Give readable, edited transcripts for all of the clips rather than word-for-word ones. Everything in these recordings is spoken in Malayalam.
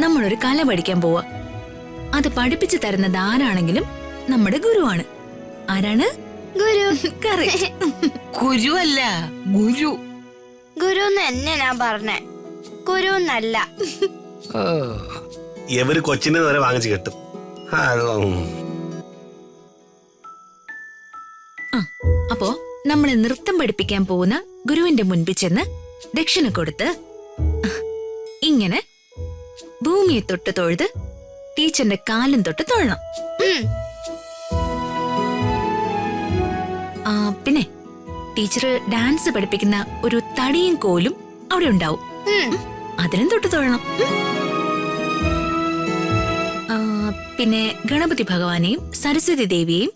നമ്മളൊരു കല പഠിക്കാൻ പോവാ. അത് പഠിപ്പിച്ചു തരുന്നത് ആരാണെങ്കിലും നമ്മുടെ ഗുരുവാണ്. ആരാണ്? ഗുരു. ഗുരു അല്ല, ഗുരു. ഗുരു തന്നെ ഞാൻ പറഞ്ഞേ, ഗുരു എന്നല്ല. ഇവര് കൊച്ചിനെ വരെ വാങ്ങിച്ചു കിട്ടും. അപ്പോ നമ്മളെ നൃത്തം പഠിപ്പിക്കാൻ പോകുന്ന ഗുരുവിന്റെ മുൻപിൽ ചെന്ന് ദക്ഷിണ കൊടുത്ത് ഇങ്ങനെ ഭൂമിയെ തൊട്ട് തൊഴുത് ടീച്ചറിന്റെ കാലും തൊട്ട് തൊഴണം. പിന്നെ ടീച്ചർ ഡാൻസ് പഠിപ്പിക്കുന്ന ഒരു തടിയും കോലും അവിടെ ഉണ്ടാവും. അതിനും തൊട്ട് തൊഴണം. പിന്നെ ഗണപതി ഭഗവാനെയും സരസ്വതി ദേവിയെയും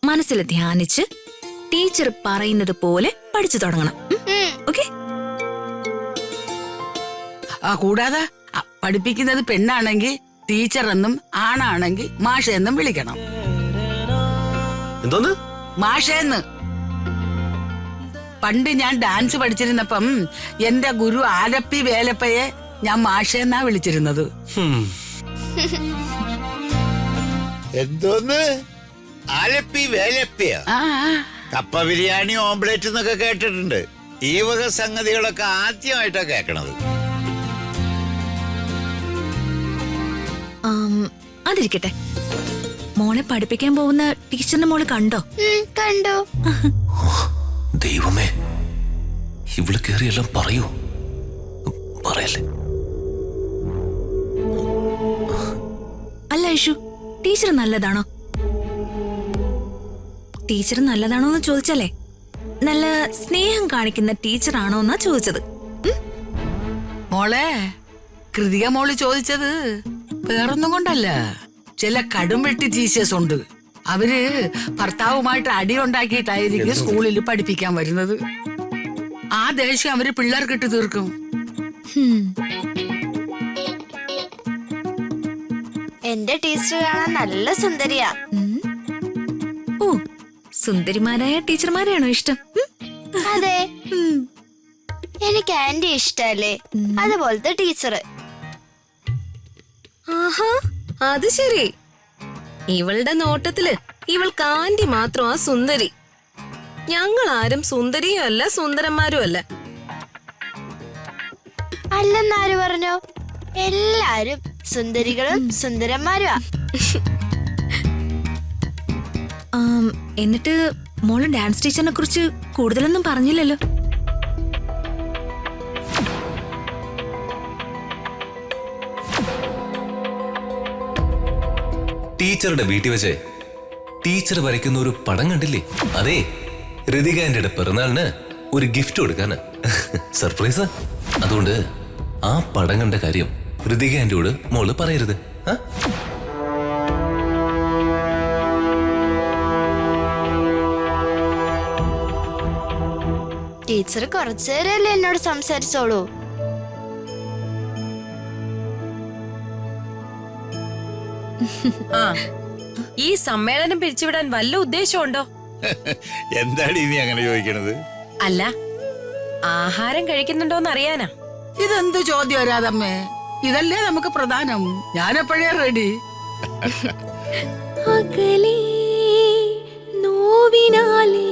മനസ്സിൽ ധ്യാനിച്ച് ടീച്ചർ പറയുന്നത് പോലെ പഠിച്ചു തുടങ്ങണം. ഓക്കെ? കൂടാതെ പഠിപ്പിക്കുന്നത് പെണ്ണാണെങ്കിൽ ടീച്ചർ എന്നും ആണാണെങ്കിൽ മാഷ എന്നും വിളിക്കണം. എന്തോന്ന്? മാഷെന്ന്. പണ്ട് ഞാൻ ഡാൻസ് പഠിച്ചിരുന്നപ്പം എന്റെ ഗുരു ആലപ്പി വേലപ്പയെ ഞാൻ മാഷെന്നാ വിളിച്ചിരുന്നത്. എന്തോന്ന്? ആലപ്പി വേലപ്പിയ? കപ്പ ബിരിയാണി, ഓംപ്ലേറ്റ് എന്നൊക്കെ കേട്ടിട്ടുണ്ട്. ഈ വക സംഗതികളൊക്കെ ആദ്യമായിട്ടാ കേക്കണത്. അതിരിക്കട്ടെ, മോളെ പഠിപ്പിക്കാൻ പോകുന്ന ടീച്ചറിന്റെ മോള് കണ്ടോ? കണ്ടു. ദൈവമേ, ഇവള് കേറിയെല്ലാം പറയൂ. പറയല്ലേ. അല്ല ഐഷു, ടീച്ചർ നല്ലതാണോ? ടീച്ചർ നല്ലതാണോ എന്ന് ചോദിച്ചല്ലേ, നല്ല സ്നേഹം കാണിക്കുന്ന ടീച്ചറാണോ എന്നാ ചോദിച്ചത്. മോളെ, കൃതിക മോള് ചോദിച്ചത് വേറൊന്നും കൊണ്ടല്ല. ചില കടുംവെട്ടി ടീച്ചേഴ്സ് ഉണ്ട്. അവര് ഭർത്താവുമായിട്ട് അടി ഉണ്ടാക്കിയിട്ടായിരിക്കും സ്കൂളിൽ പഠിപ്പിക്കാൻ വരുന്നത്. ആ ദേഷ്യം അവര് പിള്ളേർക്കിട്ട് തീർക്കും. എന്റെ ടീച്ചർ കാണാൻ നല്ല സുന്ദരിയാ. ഓ, സുന്ദരിമാരായ ടീച്ചർമാരെയാണോ ഇഷ്ടം? അതെ, എനിക്ക് ആന്റി ഇഷ്ടല്ലേ, അതുപോലത്തെ ടീച്ചർ. ആഹാ, അത് ശരി. ഇവളുടെ നോട്ടത്തില് ഇവൾക്ക് ആന്റി മാത്രമാ സുന്ദരി. ഞങ്ങൾ ആരും സുന്ദരിയും അല്ല സുന്ദരന്മാരും അല്ല. അല്ലെന്നാര് പറഞ്ഞോ? എല്ലാരും സുന്ദരികളും സുന്ദരന്മാരുമാ. എന്നിട്ട് മോള് ഡാൻസ് ടീച്ചറിനെ കുറിച്ച് കൂടുതലൊന്നും പറഞ്ഞില്ലല്ലോ. ടീച്ചറുടെ വീട്ടിൽ വെച്ച് ടീച്ചർ വരയ്ക്കുന്ന ഒരു പടം കണ്ടില്ലേ? അതെ, ഋതിക ആന്റിയുടെ പിറന്നാളിന് ഒരു ഗിഫ്റ്റ് കൊടുക്കാന്. സർപ്രൈസ്. അതുകൊണ്ട് ആ പടം കണ്ട കാര്യം ഋതിക ആന്റിയോട് മോള് പറയരുത്. ടീച്ചർ കുറച്ചേരല്ലേ എന്നോട് സംസാരിച്ചോളൂ. ഈ സമ്മേളനം പിരിച്ചുവിടാൻ വല്ല ഉദ്ദേശമുണ്ടോ? എന്താണ് ഇനി അങ്ങനെ ചോദിക്കണത്? അല്ല, ആഹാരം കഴിക്കുന്നുണ്ടോന്ന് അറിയാനാ. ഇതെന്ത് ചോദ്യം വരാതമ്മേ? ഇതല്ലേ നമുക്ക് പ്രധാനം. ഞാനെപ്പോഴേ റെഡി. അകലേ നോവിനാലേ